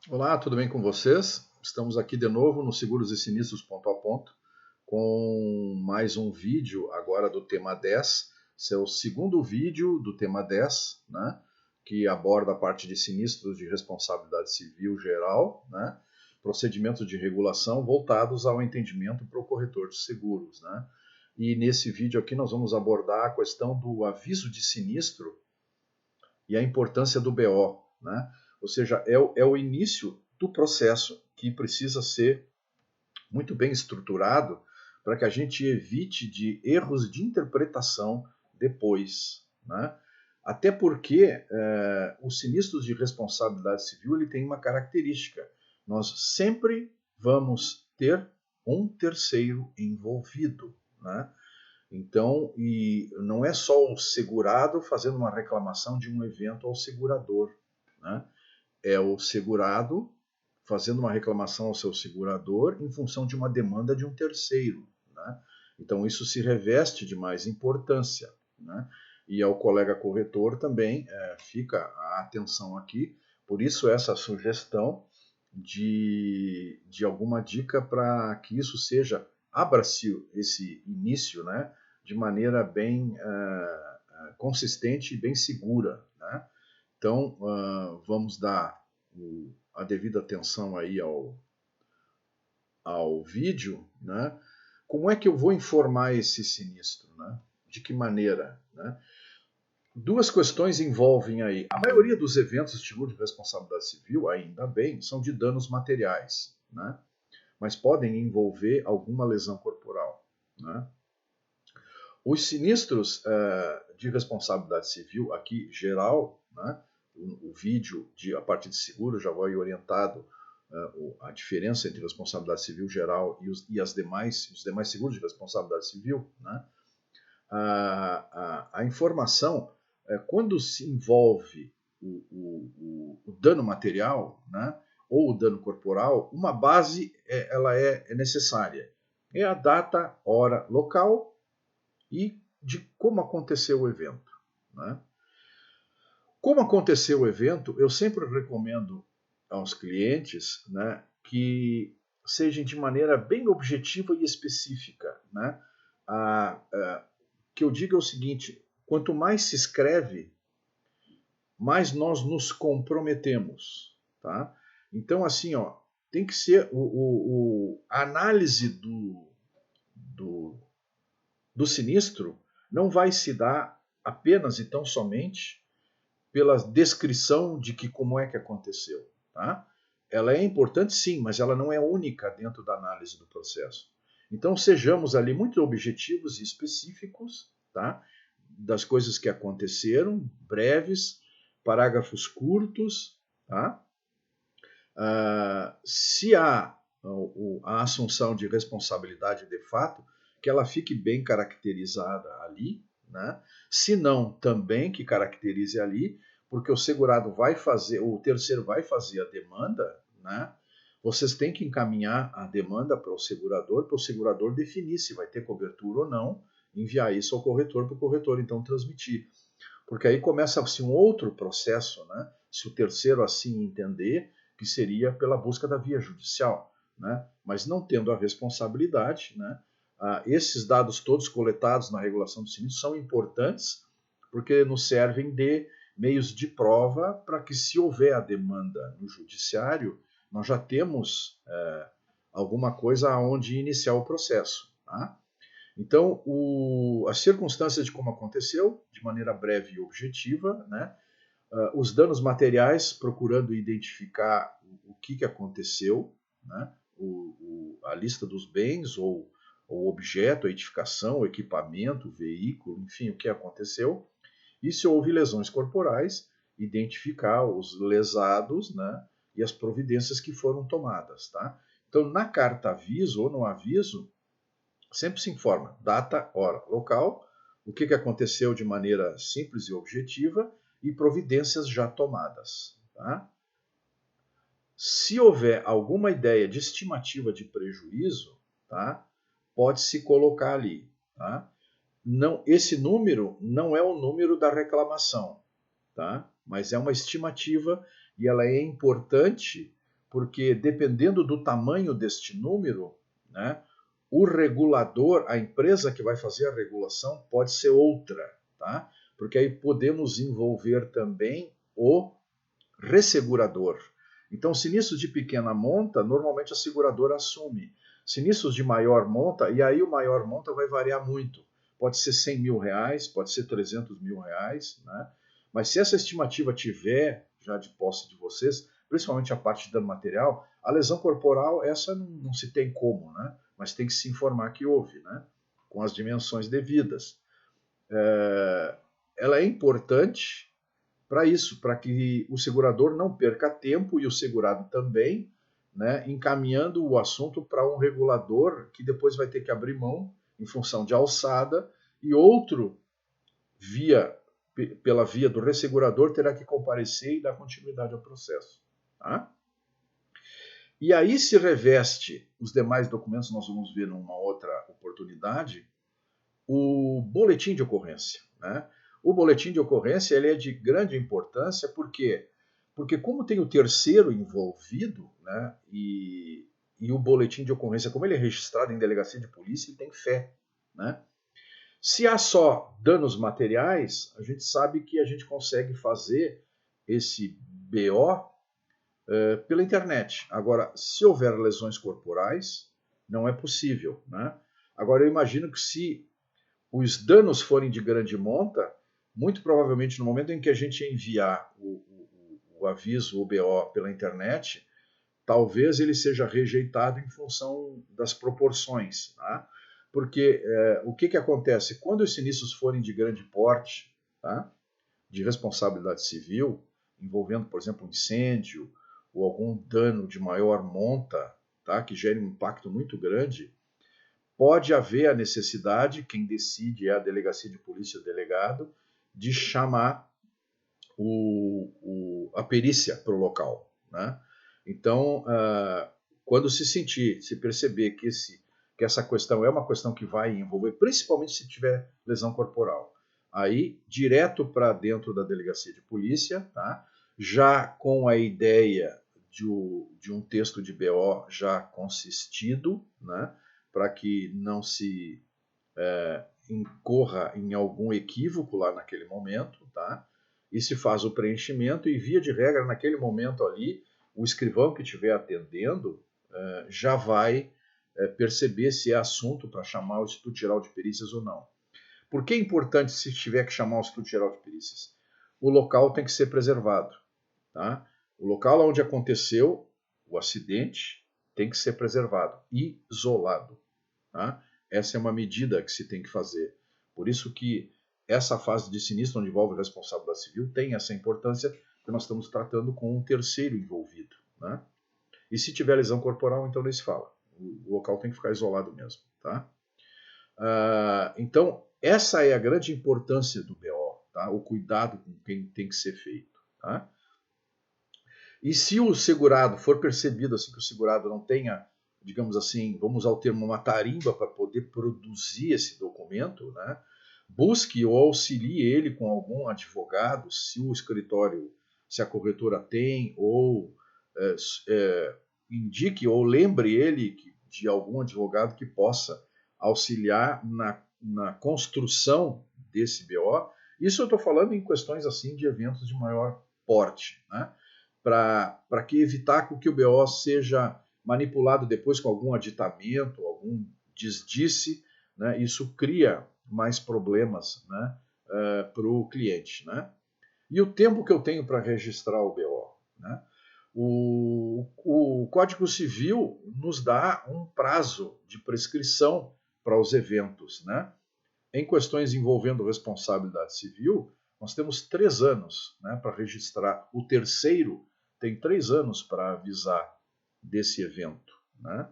Olá, tudo bem com vocês? Estamos aqui de novo no Seguros e Sinistros Ponto a Ponto com mais um vídeo agora do tema 10. Esse é o segundo vídeo do tema 10, né? Que aborda a parte de sinistros de responsabilidade civil geral, né? Procedimentos de regulação voltados ao entendimento para o corretor de seguros, né? E nesse vídeo aqui nós vamos abordar a questão do aviso de sinistro e a importância do BO, né? Ou seja, é o início do processo que precisa ser muito bem estruturado para que a gente evite de erros de interpretação depois, né? Até porque os sinistros de responsabilidade civil ele tem uma característica: nós sempre vamos ter um terceiro envolvido, né? Então, e não é só o segurado fazendo uma reclamação de um evento ao segurador, né? É o segurado fazendo uma reclamação ao seu segurador em função de uma demanda de um terceiro, né? Então, isso se reveste de mais importância, né? E ao colega corretor também fica a atenção aqui, por isso essa sugestão de alguma dica para que isso seja, abra-se esse início, né, de maneira bem consistente e bem segura, né? Então, vamos dar a devida atenção aí ao vídeo, né? Como é que eu vou informar esse sinistro, né? De que maneira, né? Duas questões envolvem aí. A maioria dos eventos de seguro de responsabilidade civil, ainda bem, são de danos materiais, né? Mas podem envolver alguma lesão corporal, né? Os sinistros de responsabilidade civil, aqui geral, né? O vídeo a parte de seguro já vai orientado a diferença entre responsabilidade civil geral e os demais seguros de responsabilidade civil, né? A informação, quando se envolve o dano material, né, ou o dano corporal, uma base ela é necessária. É a data, hora, local e de como aconteceu o evento, né? Como aconteceu o evento, eu sempre recomendo aos clientes, né, que sejam de maneira bem objetiva e específica, né? Que eu diga o seguinte: quanto mais se escreve, mais nós nos comprometemos, tá? Então, assim, ó, tem que ser a análise do, do sinistro não vai se dar apenas e tão somente pela descrição de que como é que aconteceu, tá? Ela é importante sim, mas ela não é única dentro da análise do processo. Então sejamos ali muito objetivos e específicos, tá? Das coisas que aconteceram, breves, parágrafos curtos, tá? Se há a assunção de responsabilidade de fato, que ela fique bem caracterizada ali, né? Se não, também que caracterize ali, porque o segurado vai fazer, o terceiro vai fazer a demanda, né? Vocês têm que encaminhar a demanda para o segurador definir se vai ter cobertura ou não, enviar isso ao corretor para o corretor então transmitir. Porque aí começa-se um outro processo, né? Se o terceiro assim entender, que seria pela busca da via judicial, né? Mas não tendo a responsabilidade, né? Esses dados todos coletados na regulação do sinistro são importantes porque nos servem de meios de prova para que, se houver a demanda no judiciário, nós já temos alguma coisa aonde iniciar o processo, tá? Então, as circunstâncias de como aconteceu, de maneira breve e objetiva, né? Os danos materiais, procurando identificar o que aconteceu, né? A lista dos bens ou o objeto, a edificação, o equipamento, o veículo, enfim, o que aconteceu. E se houve lesões corporais, identificar os lesados, né? E as providências que foram tomadas, tá? Então, na carta aviso ou no aviso, sempre se informa data, hora, local, o que aconteceu de maneira simples e objetiva e providências já tomadas, tá? Se houver alguma ideia de estimativa de prejuízo, tá? Pode-se colocar ali, tá? Não, esse número não é o número da reclamação, tá? Mas é uma estimativa e ela é importante porque dependendo do tamanho deste número, né, o regulador, a empresa que vai fazer a regulação pode ser outra, tá? Porque aí podemos envolver também o ressegurador. Então, sinistros de pequena monta, normalmente a seguradora assume. Sinistros de maior monta, e aí o maior monta vai variar muito. Pode ser 100 mil reais, pode ser 300 mil reais, né? Mas se essa estimativa tiver já de posse de vocês, principalmente a parte de dano material, a lesão corporal, essa não se tem como, né? Mas tem que se informar que houve, né? Com as dimensões devidas. Ela é importante para isso, para que o segurador não perca tempo e o segurado também, né, encaminhando o assunto para um regulador que depois vai ter que abrir mão em função de alçada e outro pela via do ressegurador terá que comparecer e dar continuidade ao processo. Tá? E aí se reveste os demais documentos, nós vamos ver numa outra oportunidade, o boletim de ocorrência. Né? O boletim de ocorrência ele é de grande importância porque como tem o terceiro envolvido, né, e o boletim de ocorrência, como ele é registrado em delegacia de polícia, ele tem fé. Né? Se há só danos materiais, a gente sabe que a gente consegue fazer esse BO pela internet. Agora, se houver lesões corporais, não é possível. Né? Agora, eu imagino que se os danos forem de grande monta, muito provavelmente no momento em que a gente enviar o aviso, o BO pela internet, talvez ele seja rejeitado em função das proporções. Tá? Porque o que acontece? Quando os sinistros forem de grande porte, tá? De responsabilidade civil, envolvendo, por exemplo, um incêndio ou algum dano de maior monta, tá? Que gere um impacto muito grande, pode haver a necessidade, quem decide é a delegacia de polícia, o delegado, de chamar a perícia para o local. Né? Então, quando se perceber que essa questão é uma questão que vai envolver, principalmente se tiver lesão corporal, aí direto para dentro da delegacia de polícia, tá? Já com a ideia de um texto de BO já consistido, né? Para que não se incorra em algum equívoco lá naquele momento, tá? E se faz o preenchimento e, via de regra, naquele momento ali, o escrivão que estiver atendendo já vai perceber se é assunto para chamar o Instituto Geral de Perícias ou não. Por que é importante se tiver que chamar o Instituto Geral de Perícias? O local tem que ser preservado. Tá? O local onde aconteceu o acidente tem que ser preservado, isolado. Tá? Essa é uma medida que se tem que fazer. Por isso que essa fase de sinistro, onde envolve responsabilidade civil, tem essa importância, porque nós estamos tratando com um terceiro envolvido. Né? E se tiver lesão corporal, então nem se fala. O local tem que ficar isolado mesmo. Tá? Então, essa é a grande importância do BO, tá? O cuidado com quem tem que ser feito. Tá? E se o segurado for percebido assim que o segurado não tenha, digamos assim, vamos ao termo, uma tarimba para poder produzir esse documento, né? Busque ou auxilie ele com algum advogado, se o escritório, se a corretora tem, ou indique ou lembre ele de algum advogado que possa auxiliar na construção desse BO. Isso eu estou falando em questões assim de eventos de maior porte, né? Para que evitar que o BO seja manipulado depois com algum aditamento, algum desdisse, né? Isso cria mais problemas, né, para o cliente. Né? E o tempo que eu tenho para registrar o BO? Né? O Código Civil nos dá um prazo de prescrição para os eventos. Né? Em questões envolvendo responsabilidade civil, nós temos 3 anos, né, para registrar. O terceiro tem 3 anos para avisar desse evento, né,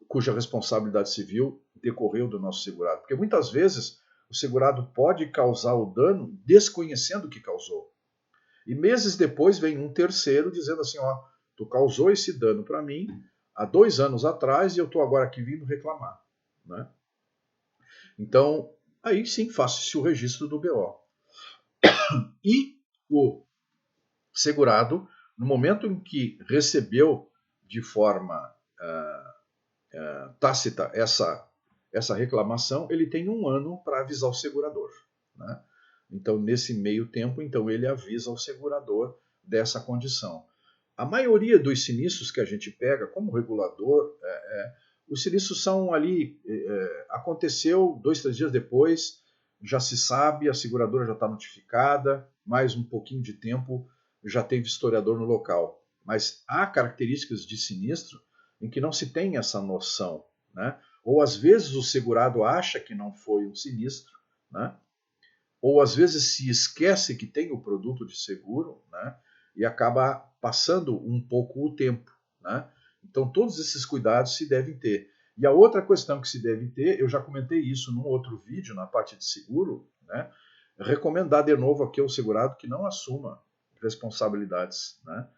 cuja responsabilidade civil decorreu do nosso segurado. Porque muitas vezes o segurado pode causar o dano desconhecendo que causou. E meses depois vem um terceiro dizendo assim, ó, tu causou esse dano para mim há 2 anos atrás e eu estou agora aqui vindo reclamar. Né? Então, aí sim faça-se o registro do BO. E o segurado, no momento em que recebeu de forma tácita essa reclamação, ele tem 1 ano para avisar o segurador, né? Então, nesse meio tempo, então, ele avisa o segurador dessa condição. A maioria dos sinistros que a gente pega como regulador, os sinistros são ali, aconteceu 2, 3 dias depois, já se sabe, a seguradora já está notificada, mais um pouquinho de tempo já tem vistoriador no local. Mas há características de sinistro em que não se tem essa noção, né? Ou às vezes o segurado acha que não foi um sinistro, né? Ou às vezes se esquece que tem o produto de seguro, né? E acaba passando um pouco o tempo, né? Então todos esses cuidados se devem ter. E a outra questão que se deve ter, eu já comentei isso num outro vídeo na parte de seguro, né? Recomendar de novo aqui ao segurado que não assuma responsabilidades, né?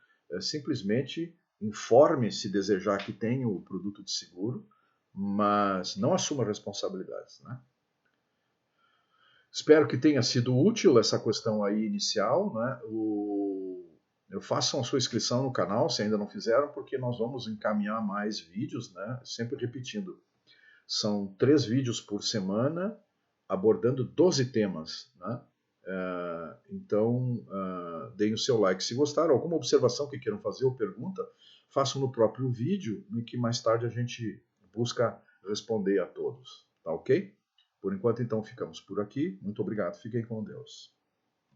Simplesmente informe se desejar que tenha o produto de seguro, mas não assuma responsabilidades, né? Espero que tenha sido útil essa questão aí inicial, né? Façam a sua inscrição no canal, se ainda não fizeram, porque nós vamos encaminhar mais vídeos, né? Sempre repetindo, são 3 vídeos por semana, abordando 12 temas, né? Então, deem o seu like se gostaram. Alguma observação que queiram fazer ou pergunta, façam no próprio vídeo, e que mais tarde a gente busca responder a todos, tá ok? Por enquanto, então, ficamos por aqui. Muito obrigado, fiquem com Deus.